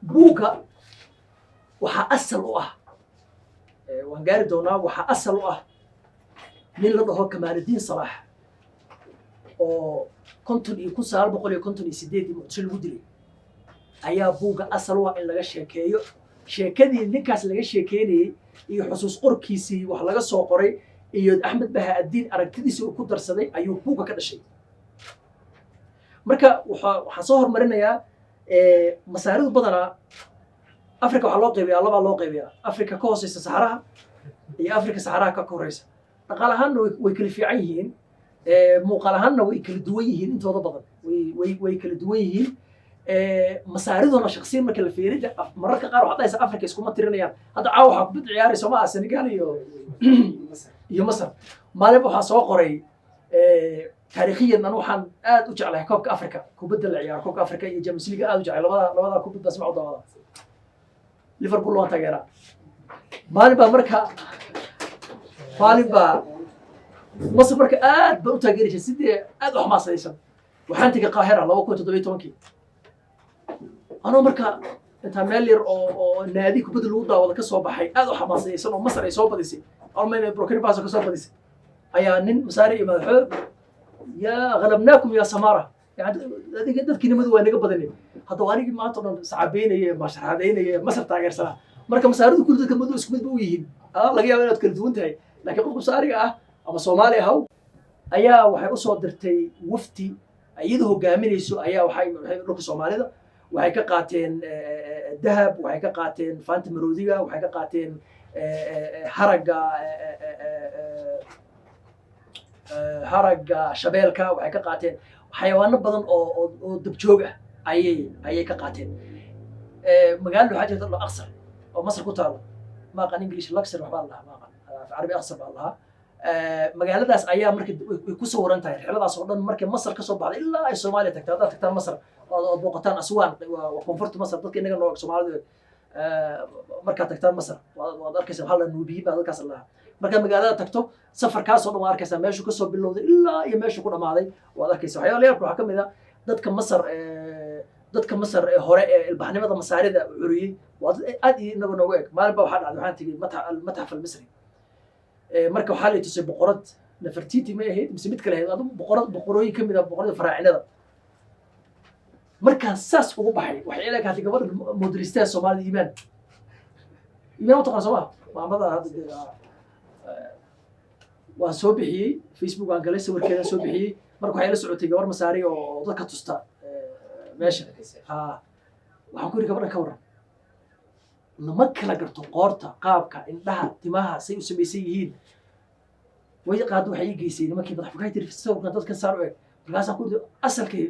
buugga waxaa asal u ah waan gaari doonaa waxaa asal u ah nin la dhaho Kamaaludiin Salaax oo 1958 muqdisho lagu dilay ayaa buugga asal u ah in laga sheekeeyo sheekadii ninkaas laga sheekeynayay iyo xusuus qorkiisii wax laga soo qoray iyo Axmed Bahaadiin aragtidiisa uu ku darsaday ayuu buugga ka dhashay marka waxaan soo hormarinayaa masaaridu badanaa Afrika waxaa loo qaybiyaa laba loo qaybiyaa Afrika ka hooseysa Saxaraha iyo Afrika Saxaraha ka koreysa dhaqaale ahaanna way kala fiican yihiin muuqaal ahaanna way kala duwan yihiin intooda badan way kala duwan yihiin masaariduna shakhsiyan marka la fiiriyo mararka qaar waxaad dhahaysaa Afrika iskuma tirinayaan hadda caawa waxaa kubad ciyaarayso ma aha Senegal iyo Masar maalin waxaa soo qoray taariikhiyan an waxaan aad u jeclahay koobka Afrika kubadda la ciyaaro koobka Afrika iyo Champions League aad u jeclahay labada kubad bas ma u daawada Liverpool waa taageera maalin baa Masar marka aad ba u taageerisay sidii aad u xamaasadaysan waxaan tagay Qaahira 2017 anoo marka inta meel yar oo naadi kubadda lagu daawado ka soo baxay aad u xamaasadaysan oo Masar ay soo badisay Almanya Burkina Faso ka soo badisay ayaa nin masaari iyo madaxo ya ghalabnaakum ya Samara يعني adiga dadkii nimadu waa naga badanay hadda waanigi maanta dhan sacabeynaya ma sharaxadeynaya Masar taageersana marka masaaridu kullu dadka madu isku mid u yihiin laga yaabo inaad kala duwan tahay laakiin qofka Soomaaliga ah ama Soomaali ah ayaa waxay u soo dirtay wafti iyadoo hogaaminayso ayaa waxay dhulka Soomaalida waxay ka qaateen dahab waxay ka qaateen faanta maroodiga waxay ka qaateen haraga shabeelka waxay ka qaateen xayawaano badan oo dabjoog ah ayay ka qaateen magaalada waxaa jirta loo aqsar oo Masar ku taalo ma aqaan English Luxor waxba la ma aqaan Arabi aqsar baa lahaa magaaladaas ayaa markii ku soo waran tahay xiladaas oo dhan markii Masar ka soo baxday ilaa ay Soomaaliya tagtay hadda tagtaan Masar oo booqataan Aswaan waa koonfurta Masar dadka inaga noo Soomaalida marka tagtaan Masar waad arkaysaa hal nuubiyi baa dadkaas lahaa marka magaalada tagto safarkaas oo dhan waa arkaysaa meeshu ka soo bilowday ilaa iyo meeshu ku dhamaaday waad arkaysaa waxyaalaha waxa ka mid ah dadka Masar hore ilbaxnimada masaarida uriyay waa aad inaga noogu eg maalin baa waxa dhacday waxaan tagay matxaf al-Misri marka waxaa la tusay boqorad Nefertiti ma ahayd mise mid kale ahayd adu boqorooyin ka mid ah boqorada faraacinada markaan saas ugu baxay waxay ilaa ka gabadha modelistaa Soomaalida iimaan taqaan Soomaa maamada hadda waan soo bixiyay Facebook aan galay sawirkeeda soo bixiyay marka waxay la socotay gabar masaari oo dadka tusta meesha waxaan ku yiri gabadha ka waran lama kala garto qoorta qaabka indhaha timaha say u samaysan yihiin way qaad waxay geysay nimankii madax fagay tir sawirkan dadka saar u eg markaas aan ku yiri asalkii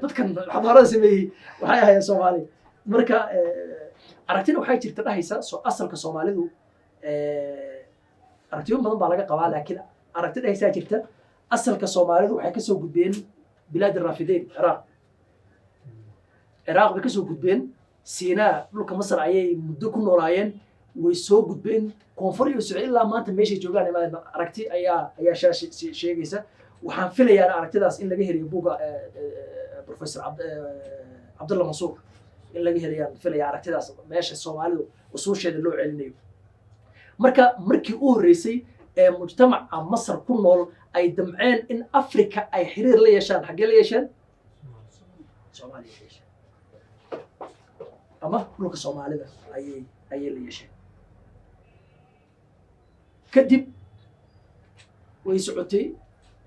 dadkan xadarada sameeyay waxay ahaayeen Soomaali marka aragtina waxay jirta dhahaysa soo asalka Soomaalidu aragtiyo badan baa laga qabaa laakiin aragtida ay jirta asalka Soomaalidu waxay ka soo gudbeen bilaad Raafideyn Iraq bay ka soo gudbeen Siinaa dhulka Masar ayay muddo ku noolaayeen way soo gudbeen koonfur iyo Soomaaliya ilaa maanta meeshay joogaan aragti ayaa sheegaysa waxaan filayaa aragtidaas in laga heliyo buuga Professor Abdullah Mansour in laga heliyo filayaa aragtidaas meesha Soomaalidu usuusheeda loo celinayo markii u horeysay mujtamaca Masar ku nool ay damceen in Afrika ay xiriir la yeeshaan xagee la yeeshaan Soomaaliya yeeshaan ama dhulka Soomaalida ayay la yeesheen kadib way socotay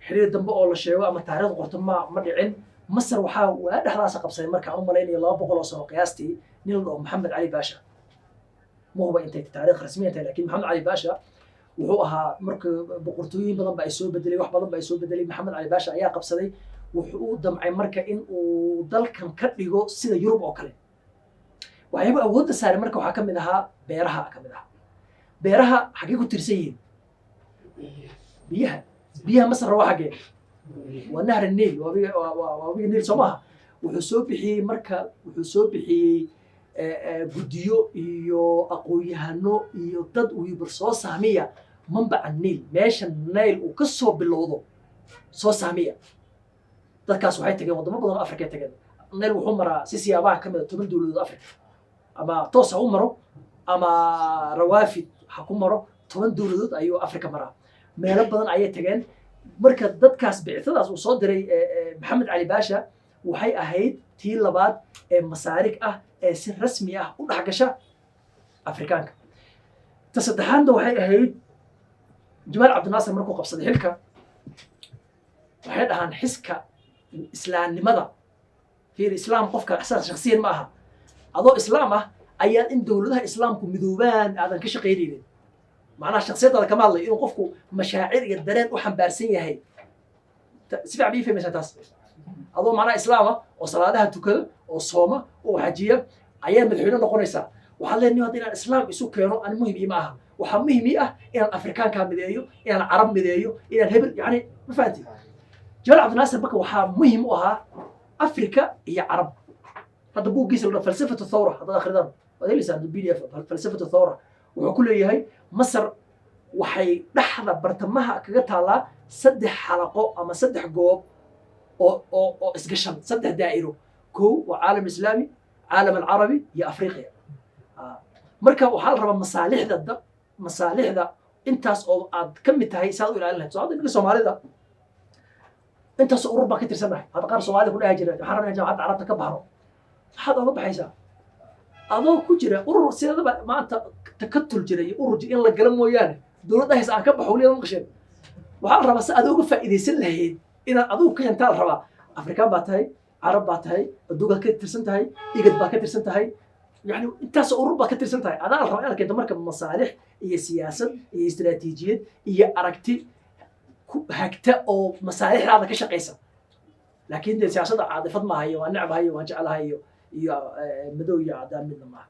xiriir dambe oo la sheego ama taariikhda qorto ma dhicin Masar waa dhexdaas qabsaday marka aan u malaynayo 200 sano qiyaastii nin la dhaho Maxamed Ali Baasha ما هو أنت تاريخ رسمي أنت لكن محمد علي باشا وحوها مرك بقرطوين بدن بيسوي بدلي واحد بدن بيسوي بدلي محمد علي باشا أيها قبصدي وحقوق دمع مركا إن وضل كان كريجو سيدا يوروب أو كله وهيبقى أود سعر مركا وحكم منها بيرها حقيقة ترسيين بيها مصر روح جاي ونهر النيل وبي النيل سماها وحسوب بحي مركا وحسوب بحي guddiyo iyo aqoon-yahano iyo dad uu soo saamiya manbaca Niil meesha Niil uu ka soo bilowdo soo saamiya dadkaas waxay tageen wadamo badan Afrika tageen Niil wuxuu maraa si siyaabaha kamid 10 dawladood Afrika ama toos ha u maro ama rawaafid ha ku maro 10 dowladood ayuu afrika maraa meelo badan ayay tageen marka dadkaas bictadaas uu soo diray maxamed cali baasha waxay ahayd tii labaad ee masaarig ah ee si rasmi ah u dhex gasha afrikaanka ta saddexaadna waxay ahayd jamaal cabdinaasir markuu qabsaday xilka waxay dhahaan xiska islaamnimada fiir islaam qofka asaas shakhsiyan ma aha adoo islaam ah ayaa in dowladaha islaamku midoobaan aadan ka shaqaynaynin macnaha shakhsiyadaada kama hadlayo inuu qofku mashaacir iyo dareen u xambaarsan yahay si fiican bii fahmaysaa taas adoo macnaha islaama oo salaadaha tukada oo sooma oo xajiya ayaa madaxweyne noqonaysaa waxaad leenahay hadda inaan islaam isu keeno aan muhim ii ma aha waxaa muhim ii ah inaan afrikaankaa mideeyo inaan carab mideeyo inaan hebel yani ma fahanti jamaal cabdinaasir marka waxaa muhim u ahaa afrika iyo carab hadda buuggiisa la falsafatu thawra haddaad akhridaan waad helaysaan pdf falsafatu thawra wuxuu ku leeyahay masar waxay dhexda bartamaha kaga taallaa 3 xalaqo ama 3 goob oo isgashan 3 daa'iro kow waa caalam islaami caalam alcarabi iyo afriqiya marka waxaa la rabaa masaalixda intaas oo aad ka mid tahay saad u ilaalin lahayd soo hadda soomaalida intaas urur baa ka tirsanahay hadda qaar soomaalida ku dhaha jira waxaan rabnaa jaamacadda carabta ka baxno maxaad oga baxaysaa adoo ku jira urur sidaba maanta takatul jira iyo urur in la gala mooyaane dowladda haysa aan ka baxo weliba maqasheen waxaa la rabaa si aad uga faa'iidaysan lahayd inaad adigu ka hentaa la rabaa afrikaan baa tahay carab baa tahay adduunkaad ka tirsan tahay igad baa ka tirsan tahay يعني انت صوروا بقى كتير سنتاي انا الرأي انا كنت مركب مصالح هي سياسه هي استراتيجيه هي اركتي هكتا او مصالح هذا كشقيسه لكن دي سياسه عاطفه ما هي ونعب هي وجعلها هي مدو يا عدام من ما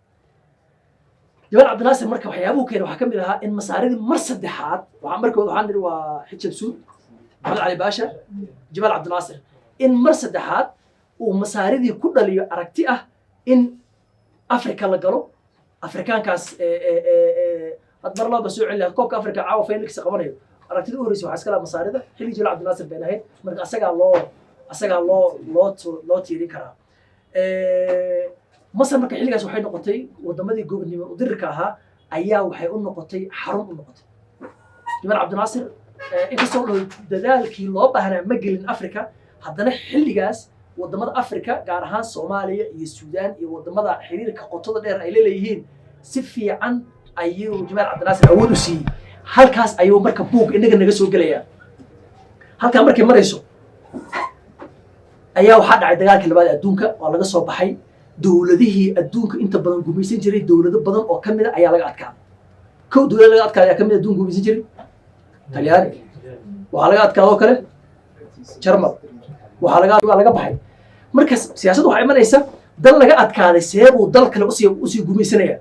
جمال عبد الناصر مركب waxyaabo keen waxa kamid ahaa in masaaridii mar saddexaad waxa markooda waxaan diri waa xijab suud Maxamed Ali Baasha Jamaal Cabdi Naasir in mar saddexaad uu masaaridii ku dhaliyo aragti ah in afrika la galo afrikaankaas had mar loo basoo cilaa koobka afrika caawa Felix qabanayo aragtida u horeysa waxa iska la masaarida xilli Jamaal Cabdi Naasir been ahayd marka asaga loo tiiri karaa masar marka xilligaas waxay noqotay wadamadii gobonimo u dirirka ahaa ayaa waxay u noqotay xarun u noqotay Jamaal Cabdi Naasir inkastoo dadaalkii loo baahnaa ma gelin afrika haddana xilligaas wadamada afrika gaar ahaan Soomaaliya iyo Suudaan iyo wadamada xiriirka qotada dheer ay leeyihiin si fiican ayuu Jamaal Cabdi Naasir awood u siiyay halkaas ayuu marka buug inaga naga soo galaya halka markay marayso ayaa waxa dhacay dagaalkii labaad ee adduunka oo laga soo baxay dowladihii adduunka inta badan gumaysan jiray dowlado badan oo kamid ah ayaa laga adkaaday kow dowlad laga adkaaday ayaa kamid ah adduunka gumaysan jiray Talyaani waxa laga adkaado kale Jarmal waxa laga baxay marka siyaasaddu waxa imanaysa dal laga adkaaday seebuu dal kale u sii gumaysanaya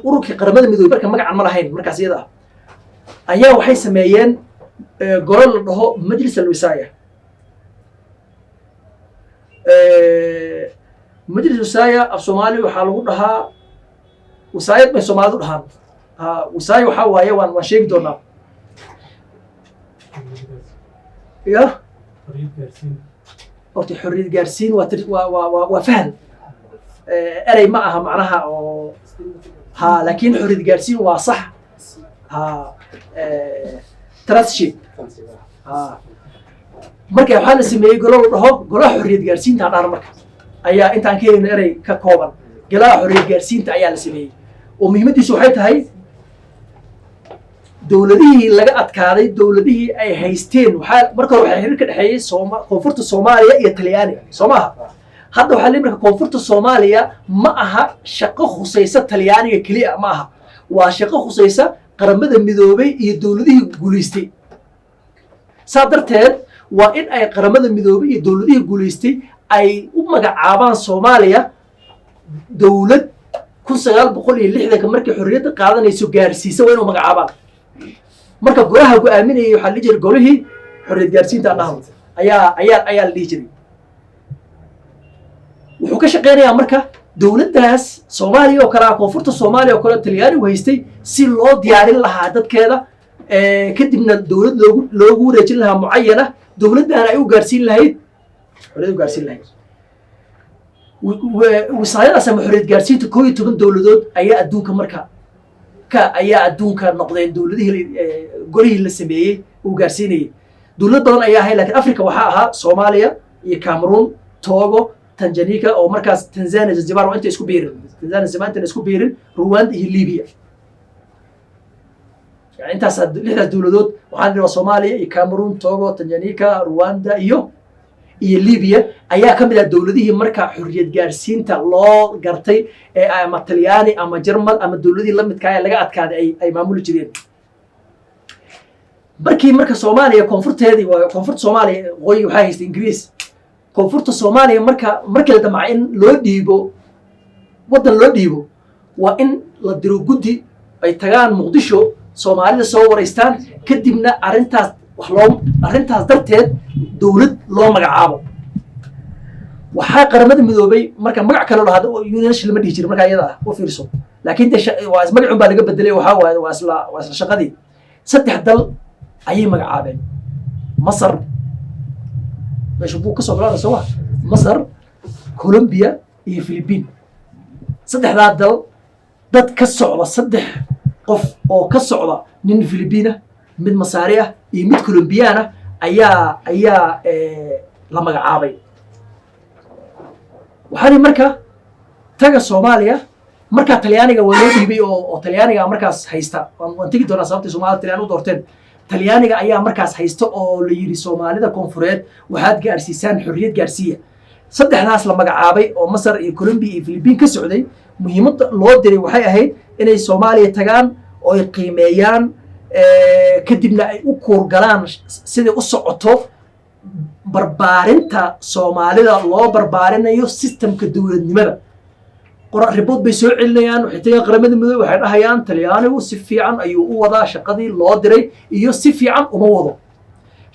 ururkii qaramada midoobay marka magacan ma lahayn markaas iyada ayaa waxay sameeyeen golo la dhaho majlis al-wisaaya majlis al-wisaaya af Soomaali waxa lagu dhahaa wisaayad bay Soomaalidu dhahaan wisaaya waxa waaye waan sheegi doonaa ya horta xorriyad gaarsiin waa faham erey ma aha macnaha oo laakiin xorriyad gaarsiin waa sax trustship marka waxaa la sameeyey golo la dhaho golaha xorriyad gaarsiinta dhaar marka ayaa intaan ka helin erey ka kooban golaha xorriyad gaarsiinta ayaa la sameeyey oo muhiimadiisu waxay tahay dowladihii laga adkaaday dowladihii ay haysteen waxa marka hore waxa xiriir ka dhaxeeyay koonfurta Soomaaliya iyo Talyaani Soomaha hadda waxa leeyahay marka koonfurta Soomaaliya ma aha shaqo khusaysa Talyaaniga kaliya ma aha waa shaqo khusaysa qaramada midoobay iyo dowladihii guuleystay sadarteed waa in ay qaramada midoobay iyo dowladihii guuleystay ay u magacaabaan Soomaaliya dowlad 1960 markii xorriyadda qaadanayso gaarsiisay waa inuu magacaabaan marka golaha go'aaminayay waxa la jiray golihii xorriyad gaarsiinta dhahan ayaa la dhihi jiray wuxuu ka shaqeynayaa marka dowladdaas Soomaaliya oo kale koonfurta Soomaaliya oo kale Talyaani u haystay si loo diyaarin lahaa dadkeeda kadibna dowlad loogu wareejin lahaa mucayyana dowladdan ay u gaarsiin lahayd xorriyad u gaarsiin lahayd wisaayadaas ama xorriyad gaarsiinta 11 dowladood ayaa adduunka marka ayaa adduunka noqdeen dowladihii golihii la sameeyey uu gaarsiinayay dowlad badan ayaa ahay laakiin africa waxaa ahaa soomaaliya iyo cameroon togo tanzania oo markaas tanzania zanzibar waa inta isku biirin tanzania zamaanta isku biirin rwanda iyo libya يعني انت لحدا دولدود waxaan dhiraa Soomaaliya iyo Cameroon Togo Tanzania Rwanda iyo Libya ayaa kamid ah dawladihii marka xurriyad gaarsiinta loo gartay ee ama Talyaani ama Jarmal ama dawladihii la midka ah laga adkaaday ay maamuli jireen marka Soomaaliya koonfurteedii waa koonfurta Soomaaliya qoy waxa haystay Ingiriis koonfurta Soomaaliya marka la damacay in loo dhiibo wadan loo dhiibo waa in la diro gudi ay tagaan Muqdisho Soomaalida soo wareystaan kadibna arintaas darteed dawlad loo magacaabo waxa qaramada midoobay marka magac kale loo hado UNESCO lama dhigi jirin marka ayada oo fiirso laakiin waa magac baa laga bedelay waa isla shaqadii saddex dal ayay magacaabeen Masar meesha buu ka soo galay soo Masar Colombia iyo Philippines saddexdaa dal dad ka socda saddex qof oo ka socda nin Filibiina mid Masaari ah iyo mid Colombian ah ayaa la magacaabay waxaan marka taga Soomaaliya marka Talyaaniga waa loo dhiibay oo Talyaaniga markaas haysta waan tagi doonaa sababta Soomaalida Talyaaniga u doorteen Talyaaniga ayaa markaas haysta oo la yiri Soomaalida koonfureed waxaad gaarsiisaan xurriyad gaarsiiya saddexdaas la magacaabay oo Masar iyo Colombia iyo Philippines ka socday muhiimadda loo diray waxay ahayd inay Soomaaliya tagaan oo ay qiimeeyaan kadibna ay u koorgalaan sidii u socoto barbaarinta Soomaalida loo barbaarinayo systemka dawladnimada qoraal report bay soo celinayaan waxay tagaan qaramada midoobay waxay dhahayaan Talyaanigu si fiican ayuu u wadaa shaqadii loo diray iyo si fiican uma wado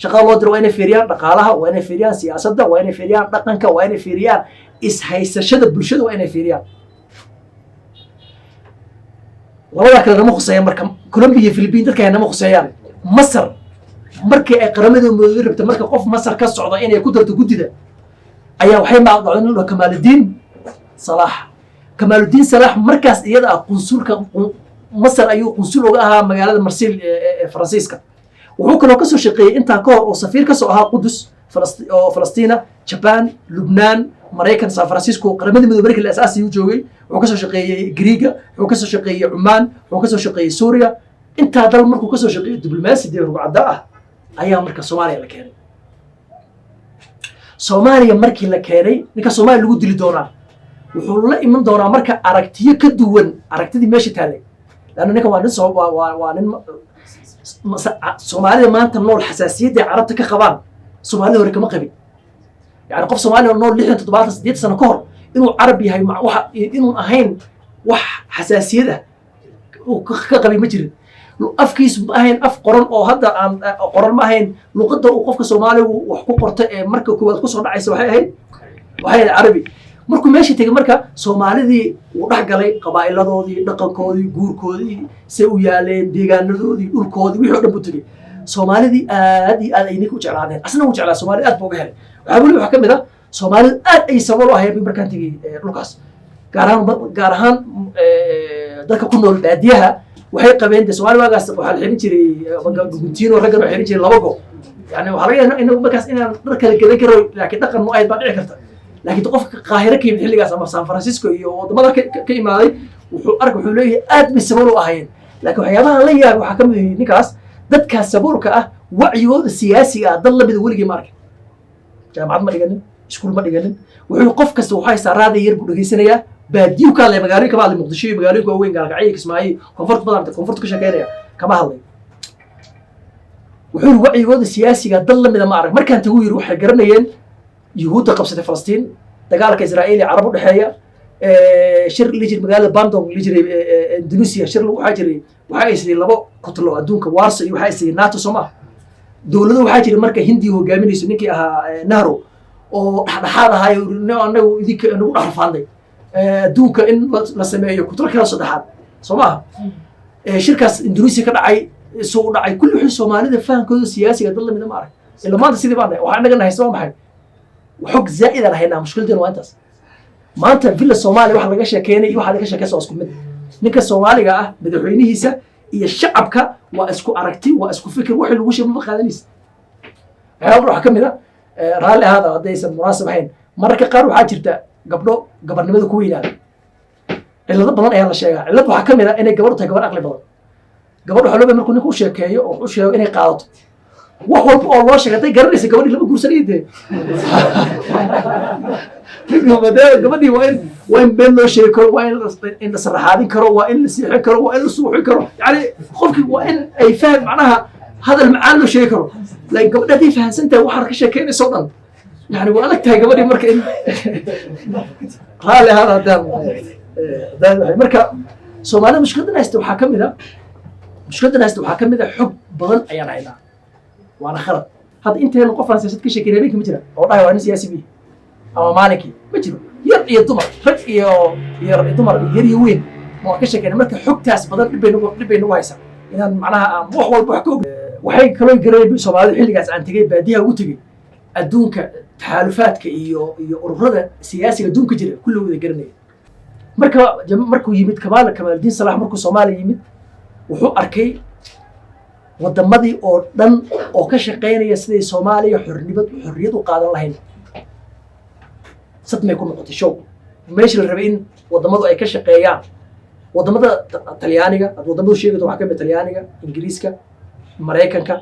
shaqada loo diray waa inay fiiriyaan dhaqaalaha waa inay fiiriyaan siyaasadda waa inay fiiriyaan dhaqanka waa inay fiiriyaan is-haysashada bulshada waa inay fiiriyaan labada kale nama khuseeyaan marka Colombia iyo Philippines dadka nama khuseeyaan Masar markii ay qaramada midoobay rabtay marka qof Masar ka socdo inay ku darto gudida ayaa waxay maaqdaceen Kamaluddin Salah markaas iyada qunsulka Masar ayuu qunsul uga ahaa magaalada Marseille ee Faransiiska wuxuu kaloo ka soo shaqeeyay inta ka hor oo safiir ka soo ahaa Qudus Falastiin Japan Lebanon Mareykan San Francisco qaramada midoobay markii la asaasay uu joogay wuxuu ka soo shaqeeyay Greega wuxuu ka soo shaqeeyay Oman wuxuu ka soo shaqeeyay Suuriya inta dal markuu ka soo shaqeeyay diblomaasiyadda rugcada ah ayaa marka Soomaaliya la keenay Soomaaliya markii la keenay ninka Soomaaliya lagu dili doonaa wuxuu la iman doonaa marka aragtiyo ka duwan aragtidii meesha taalay laana ninka waa nin Soomaalida maanta nool xasaasiyadda carabta ka qabaan Soomaalida hore kama qabin يعني قف سومالي نور لحن تطبعات سديت سنة كهر إنه عربي هاي مع واحد إنه أهين وح حساسية ده وكقبي مجرد لو أفكيس أهين أف قرن أو هذا عن قرن ما هين لو قد وقف سومالي وحكوا قرط مركب كواد قصر عيسى وهاي العربي مركو ماشي تيجي مركا Soomaali دي وراح قالي قبائل ذودي دقن كودي جور كودي سويالين ديجان ذودي دول كودي ويحط بطري Soomaali دي إنك وجعلانين أصلا وجعلا Soomaali بوجهل وحبولي وحكم ده Soomaali أي سبب هاي بمركان تيجي لوكاس قارهان ذاك كنا الباديها وحي قبين ده Soomaali واقع وحال حين تري جنتين ورجل وحين تري لبقو يعني وحرية إنه مكاس إن ركل كذا كرو لكن دقن مو أيد بعد عكرته لكن تقف قاهرة كي بتحلي قاسم سان فرانسيسكو وضمن كي ماضي وأرجع حلوه آد بالسبورو أهين لكن حيامها ليا وحكم نيكاس ضد كسبورو كأه وعيو السياسي ضل بدول جمارك جامعة ما يجنن شكول ما يجنن وحقف كسو حي سرادة يربو دقيسنيا بديو كله مجاري كبار المقدسي مجاري كوين قال عيك اسمعي كونفورت بدر كونفورت كشكاية كما هذي وحول وعيو السياسي ضل من المعركة مركان تقول يروح قرنيين يهود قبضة فلسطين دجالك إسرائيلي عرب الحياة شر اللي يجي مقالة باندونغ اللي يجي إندونيسيا شر لو حاجري وحايسري لبا قتلوا أدونك وارسي وحايسري ناتو سما دولة وحاجري مركا هندي وجاميني سنيكي نهرو أو هذا هاي أنه ذيك أنه أعرف عندي أدونك إن لسمايه كتر كلا صدحات سما شركة إندونيسيا كان عاي سوق عاي كل واحد سومالي ده فاهم كل سياسي يضل من المعركة إلا ما تسيدي بعدين وحنا قلنا هيسوون بحاجة وحق زائد على هنا مشكلتنا وانتس maanta villa Soomaaliya waxa laga sheekeynay iyo waxa laga sheekaysaa isku mid ninka Soomaaliga ah madaxweynihiisa iyo shacabka waa isku aragti waa isku fikir wixii lagu sheegay ma qaadanaysa waxa ka mid ah raalli hada hadaysan munaasab ahayn marka qaar waxaa jirta gabdho gabarnimada ku weynaada cilado badan ayaa la sheegaa cilad waxaa ka mid ah inay gabadhu tahay gabar aqli badan gabadhu waxa loo baahan markuu ninku u sheekeeyo oo u sheego inay qaadato wax walba oo loo sheegay garanaysa gabadhii lama guursanayde gabadhii waa in been loo sheegi karo waa in la saraxaadin karo waa in la siixin karo waa in la suuxin karo yani qofkii waa in ay faham macnaha hadal macaan loo sheegi karo laakiin gabadha hadday fahamsan tahay waxaad ka sheekeynaysa o dhan yani waa adag tahay gabadhii marka in raalli ahaada haddaan marka soomaalida mushkiladan haysta waxaa ka mid a xog badan ayaan haynaa waana khalad hadda inteena qof aan siyaasad ka sheekeyn habeenkii ma jira oo dhahay waa nin siyaasi bi ama maalinkii ma jiro yar iyo dumar rag iyo dumar yar iyo weyn ma waan ka sheekeyna marka xogtaas badan dhib bay nagu haysaa inaan macnaha aan wax walba wax ka og waxay kaloo garanay soomaalida xilligaas aan tegey baadiyaha ugu tegey adduunka taxaalufaadka iyo ururada siyaasiga adduunka jira kulli wada garanaya markuu yimid kamaaldiin salax markuu Soomaaliya yimid wuxuu arkay wadamadii oo dhan oo ka shaqeynaya siday Soomaaliya xorriyad u qaadan lahayn sadmay ku noqotay show meeshii la rabay in wadamadu ay ka shaqeeyaan wadamada Talyaaniga wadamadu sheegayto waxa ka mid Talyaaniga Ingiriiska Mareykanka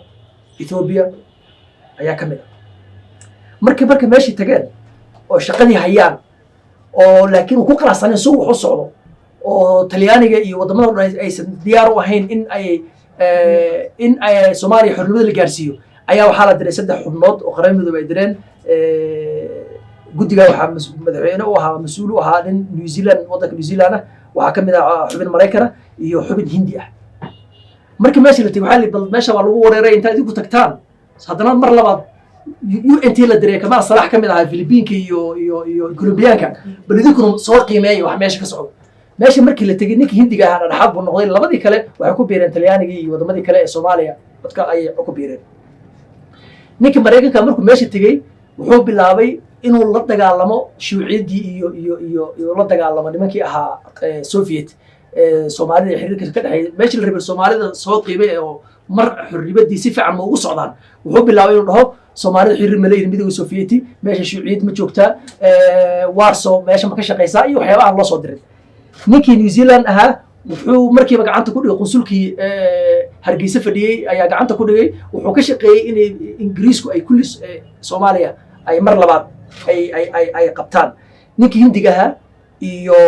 Ethiopia ayaa ka mid marka meeshii tageen oo shaqadii hayaan oo laakiin uu ku qaraasanay soo wax u socdo oo Talyaaniga iyo wadamada aysan diyaar u ahayn in ay Soomaaliya xornimada la gaarsiiyo ayaa waxaa la diray 3 xubnood oo qaran midoob ay direen guddiga waxaa madaxweyne u ahaa mas'uul u ahaa nin New Zealand wadanka New Zealand waxaa ka mid ah xubin Mareykan iyo xubin Hindi ah marka meesha la tagay waxaa la bal meesha waa lagu wareeray inta idinku tagtaan haddana mar labaad UNT la diray Kamaal Salax ka mid ah Filibiinka iyo Colombiyaanka bal idinku soo qiimeeyay wax meesha ka socdo meesha markii la tagay ninkii Hindiga ahaa dhaxal buu noqday labadii kale waxay ku biireen Talyaaniga iyo wadamadii kale ee Soomaaliya dadka ay ku biireen ninkii Mareykanka markuu meesha tagay wuxuu bilaabay inuu la dagaalamo shuuciyadii iyo la dagaalamo nimankii ahaa Soviet Soomaalida xiriirka ka dhaxay meesha la rabay Soomaalida soo qiibay oo mar xorriyadii si fiican ma ugu socdaan wuxuu bilaabay inuu dhaho Soomaalida xiriir ma leeyahay midowga Sovieti meesha shuuciyad ma joogtaa Warsaw meesha ma ka shaqeysaa iyo waxyaabaha loo soo diray ninkii New Zealand ahaa wuxuu markiiba gacanta ku dhigay qunsulkii Hargeysa fadhiyay ayaa gacanta ku dhigay wuxuu ka shaqeeyay in Ingiriisku ay kulli Soomaaliya ay mar labaad ay qabtaan ninkii Hindiga ahaa iyo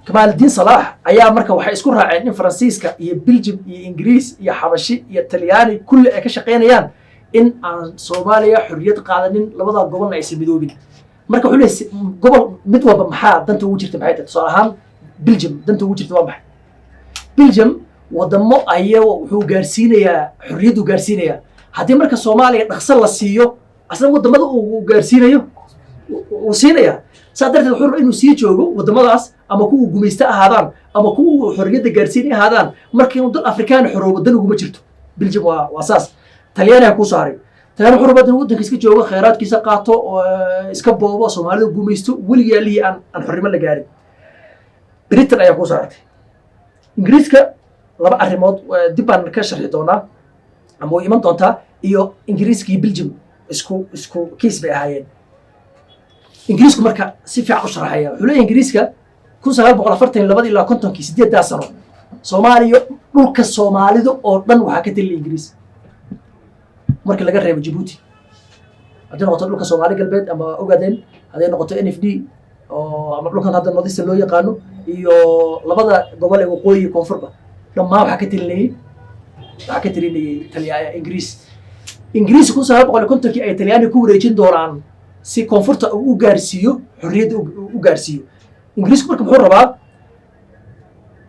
Kamaaldiin Salax ayaa marka waxay isku raaceen in Faransiiska iyo Belgium iyo Ingiriis iyo Xabashi iyo Talyaani kulli ay ka shaqeynayaan in aan Soomaaliya xorriyad qaadanin labada gobol ay samidoobin marka wuxuu leeyahay gobol mid walba maxaa danta ugu jirta maxay tahay soo ahaan Belgium danta ugu jirta waa maxay Belgium wadamo ayaa wuxuu gaarsiinayaa xorriyadu gaarsiinayaa haddii marka Soomaaliya dhaqso la siiyo asna wadamada uu gaarsiinayo uu siinaya sadarteed wuxuu rabaa inuu sii joogo wadamadaas ama kuwa gumaysta ahaadaan ama kuwa xorriyada gaarsiin ahaadaan markii uu dal Afrikaan xoroobo dan ugu jirto Belgium waa saas Talyaaniga ku saaray Talyaaniga wuxuu rabaa inuu wadanka iska joogo kheyraadkiisa qaato oo iska boobo Soomaalida gumaysto weligaa lii aan xornimo la gaarin Britain ayaa ku saartay Ingiriiska laba arrimood dib baan ka sharxi doonaa ama way iman doontaa iyo Ingiriiska iyo Belgium isku kiis bay ahaayeen Ingiriisku marka si fiican u sharaxaya wuxuu leeyahay Ingiriiska 1942 ilaa 58 sano Soomaaliya dhulka Soomaalida oo dhan waxa ka taliyay Ingiriis marka laga reebo Djibouti haddii noqoto dhulka Soomaali galbeed ama Ogaden haddii noqoto NFD oo ama dhulkan hadda Northeast loo yaqaano iyo labada gobol ee waqooyi iyo koonfurba dhammaan waxa ka talinayay Talyaaniga Ingiriis 1950 ay Talyaaniga ku wareejin doonaan si koonfurta uu gaarsiiyo xorriyada uu gaarsiiyo Ingiriisku marka wuxuu rabaa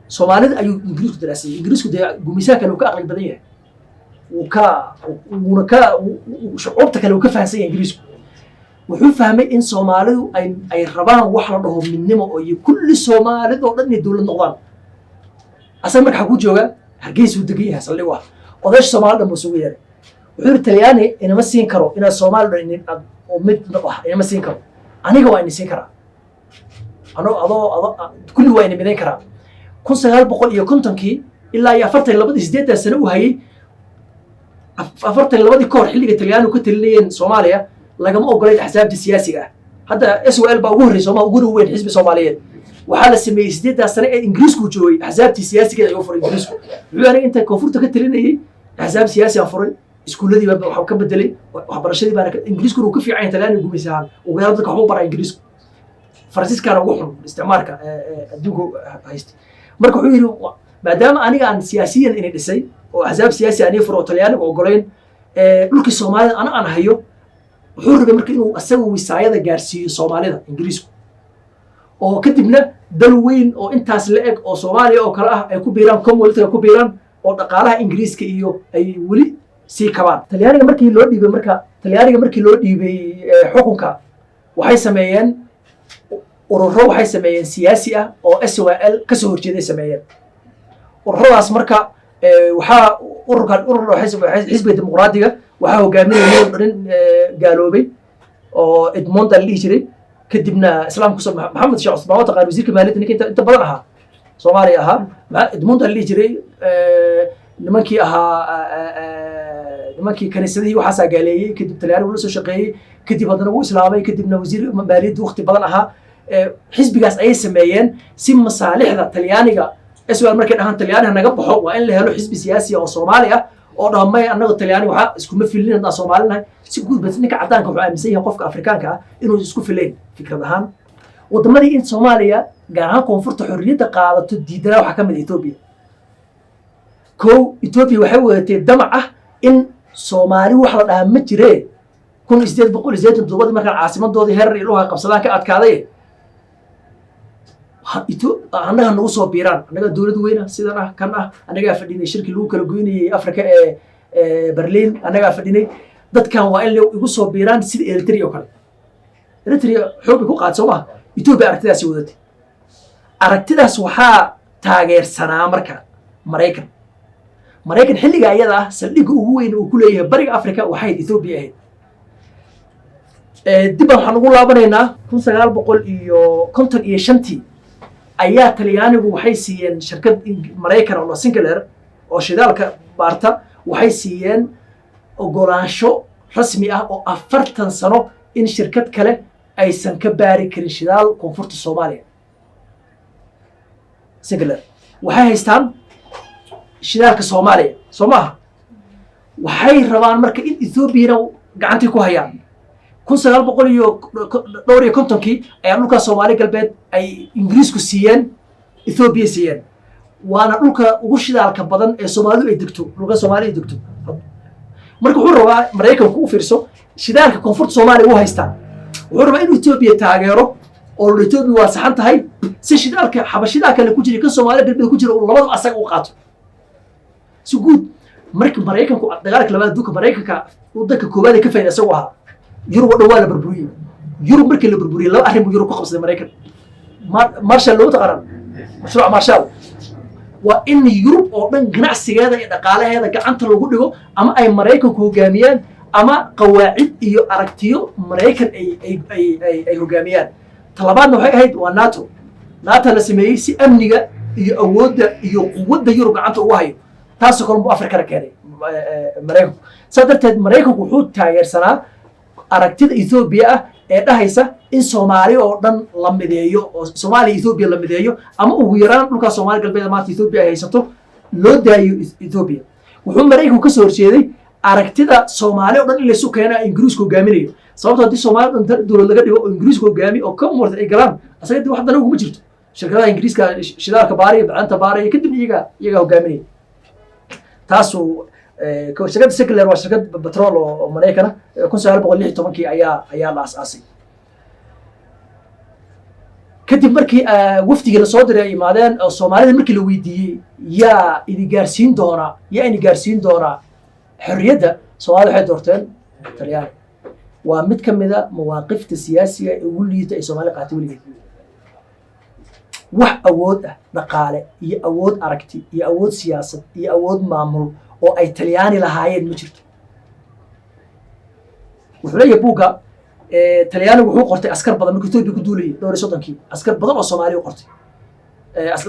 Soomaalida ayuu Ingiriisku daraasay Ingiriisku gumaysaha kale uu ka aqli badan yahay shucuubta kale uu ka fahansan yahay Ingiriisku wuxuu fahmay in Soomaalidu ay rabaan wax la dhaho midnimo oo iyo kulli Soomaalida oo dhan inay dawlad noqdaan asaga marka ku jooga Hargeysa uu degan yahay saldhig wax odayaasha Soomaalida ma soo yeeray wuxuu Talyaani inama siin karo ina Soomaalidu oo mid inama siin karo aniga waa inisiin karaa adoo kulli waa ina midayn karaa 1950 ilaa iyo 48 sano u hayay 42 ka hor xilliga Talyaanigu ka talinayeen Soomaaliya lagama ogolayn axsaabta siyaasiga ah hadda SWL baa ugu horreysay ugu weyn xisbi Soomaaliyeed waxaa la sameeyay 8 sano ee Ingiriisku joogay axsaabtii siyaasiga ay u furay Ingiriisku wuxuu yahay inta koonfurta ka talinayay axsaab siyaasi aan furay iskuuladii baa wax ka bedelay waxbarashadii baa Ingiriisku uu ka fiican Talyaanigu gumaysan oo weerarada ka waxba baray Ingiriisku Franciscana ugu xun isticmaalka adduunka haystay marka wuxuu yiri maadaama aniga aan siyaasiyan inay dhisay oo axsaab siyaasi aan furo Talyaanigu ogolayn dhulkii Soomaalida aan hayo wuxuu rabay markii inuu asagu wisaayada gaarsiiyo Soomaalida Ingiriisku oo kadibna dal weyn oo intaas la eg oo Soomaaliya oo kala ah ay ku biiraan Commonwealth ku biiraan oo dhaqaalaha Ingiriiska iyo ay wali sii kabaan Talyaaniga markii loo dhiibay xukunka waxay sameeyeen ururo waxay sameeyeen siyaasi ah oo SWL ka soo horjeeday sameeyeen ururadaas marka waxa urur xisbiga dimuqraadiga waxa hogaaminayay nin gaaloobay oo Edmond la dhihi jiray kadibna islaamku maxamed sheekh Cusmaan wata qaar wasiirka maaliyadda ninka inta badan ahaa Soomaaliya ahaa Edmond la dhihi jiray nimankii kaniisadii waxaas gaaleeyay kadib Talyaanigu la soo shaqeeyay kadib haddana uu islaamay kadibna wasiir maaliyadda waqti badan ahaa xisbigaas ay sameeyeen si masaalixda Talyaaniga SWL markay dhahan Talyaaniga naga baxo waa in la helo xisbi siyaasi oo Soomaali ah oo dhamay annaga Talyaaniga waxa isku ma filin inta Soomaalina si guud bas ninka cadaanka wuxuu aaminsan yahay qofka Afrikaanka ah inuu isku filayn fikrad ahaan wadamadii in Soomaaliya gaar ahaan koonfurta xorriyadda qaadato diidana waxa ka mid Ethiopia Ethiopia waxay wadatay damac ah in Soomaali wax la dhahan ma jiree 1887 markaan caasimadoodii heerar iyo luga qabsadaan ka adkaaday annaga nagu soo biiraan annaga dawlad weyna sidan ah kan ah annaga fadhinay shirki lagu kala goynayay Afrika ee Berlin annaga fadhinay dadkan waa in igu soo biiraan sida Eritrea oo kale Eritrea xoog ku qaad Soomaa Ethiopia aragtidaas wadatay aragtidaas waxaa taageersanaa marka Mareykan xilliga ayada ah saldhigga ugu weyn uu ku leeyahay bariga Afrika waxay Ethiopia ahayd dib waxaan ugu laabanaynaa 1955 ayaa Talyaanigu waxay siiyeen shirkad Mareykan oo Sinclair oo shidaalka baarta waxay siiyeen ogolaansho rasmi ah oo 40 sano in shirkad kale aysan ka baari karin shidaal koonfurta Soomaaliya Sinclair waxay haystaan shidaalka Soomaaliya Soomaha waxay rabaan marka in Ethiopia gacantii ku hayaan 1950 ayaa dhulka Soomaali galbeed ay Ingiriisku siiyeen Ethiopia siiyeen waana dhulka ugu shidaalka badan ee Soomaalidu ay degto dhulka Soomaaliya degto marka wuxuu rabaa Mareykanku u fiirso shidaalka koonfurta Soomaaliya uu haystaa wuxuu rabaa in Ethiopia taageero oo Ethiopia waa saxan tahay si shidaalka xabashida kale ku jira ka Soomaaliya galbeed ku jira oo labada asaga u qaato si guud markii Mareykanku dagaalka labaad duka Mareykanka waddanka koowaad ka faa'iideysan waxa Yurub waa la burburiyay Yurub markii la burburiyay laba arrin Yurub ku qabsaday Mareykan Marshall loo taqaan mashruuc Marshall waa in Yurub oo dhan ganacsigeeda iyo dhaqaalaheeda gacanta lagu dhigo ama ay Mareykanku hogaamiyaan ama qawaacid iyo aragtiyo Mareykan ay hogaamiyaan talabaadna waxay ahayd waa NATO la sameeyay si amniga iyo awoodda iyo quwadda Yurub gacanta ugu hayo taas oo kaloo Afrika keenay Mareykanku sadarteed Mareykanku wuxuu taageersanaa aragtida Ethiopia ah ee dhahaysa in Soomaaliya oo dhan la mideeyo oo Soomaaliya Ethiopia la mideeyo ama ugu yaraan dhulka Soomaali galbeed maanta Ethiopia ay haysato loo daayo Ethiopia wuxuu Mareykanku ka soo horjeeday aragtida Soomaaliya oo dhan in la isu keeno Ingiriisku hogaaminayo sababtoo haddii Soomaaliya dhan dawlad laga dhigo oo Ingiriisku hogaamiyo oo Commonwealth ay galaan asaga wax dana ugu jirto shirkadaha Ingiriiska shidaalka baariya bacanta baariya kadib iyaga hogaaminaya taasoo shirkadda Sinclair waa shirkad petrol oo Mareykan 1916 ayaa la aasaasay kadib markii wafdiga la soo diray ay imaadeen oo Soomaalida markii la weydiiyay yaa idi gaarsiin doona xorriyadda Soomaalida waxay doorteen Talyaani waa mid ka mid ah mawaaqifta siyaasiga ee ugu liita ay Soomaali qaatay weligeed wax awood ah dhaqaale iyo awood aragti iyo awood siyaasad iyo awood maamul oo ay Talyaani lahaayeen ma jirto wuxuu leeyahay buuga talyaanigu wuxuu qortay askar badan markii Ethiopia ku duulayay dhowr iyo soddonkii askar badan oo Soomaali u qortay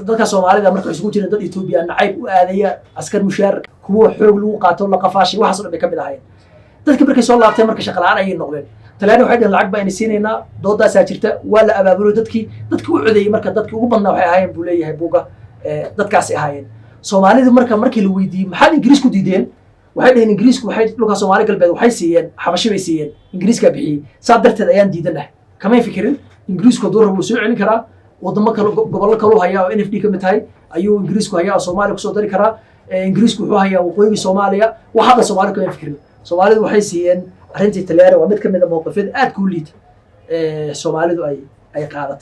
dadka Soomaalida markay isugu jireen dad Ethiopia nacayb u aadaya askar mushaar kuwa xoog lagu qaato la qafaashay waxaas oo dhan ka mid ahaayeen dadka markay soo laabteen marka shaqo la'aan ayay noqdeen talyaani waxay dhaheen lacag baa inay siinaynaa doodaasaa jirta waa la abaabulo dadkii u codeeyey marka dadkii ugu badnaa waxay ahaayeen buu leeyahay buuga dadkaasi ahaayeen Soomaalidu markii la weydiiyey maxaad Ingiriis ku diideen waxay dhaheen Ingiriisku waxay dhulka Soomaali galbeed waxay siiyeen xabashi bay siiyeen Ingiriiska bixiyay saa darteed ayaan diidanahay kama fikirin Ingiriisku door uu soo celin karaa wadamo kale gobollo kale oo haya oo NFD ka mid tahay ayuu Ingiriisku haya oo Soomaaliya ku soo dari karaa Ingiriisku wuxuu haya waqooyiga Soomaaliya waxa Soomaaliya kama fikirin Soomaalidu waxay siiyeen arrintii talyaani waa mid ka mid ah mowqifyada aad ku liita Soomaalidu ay qaadatay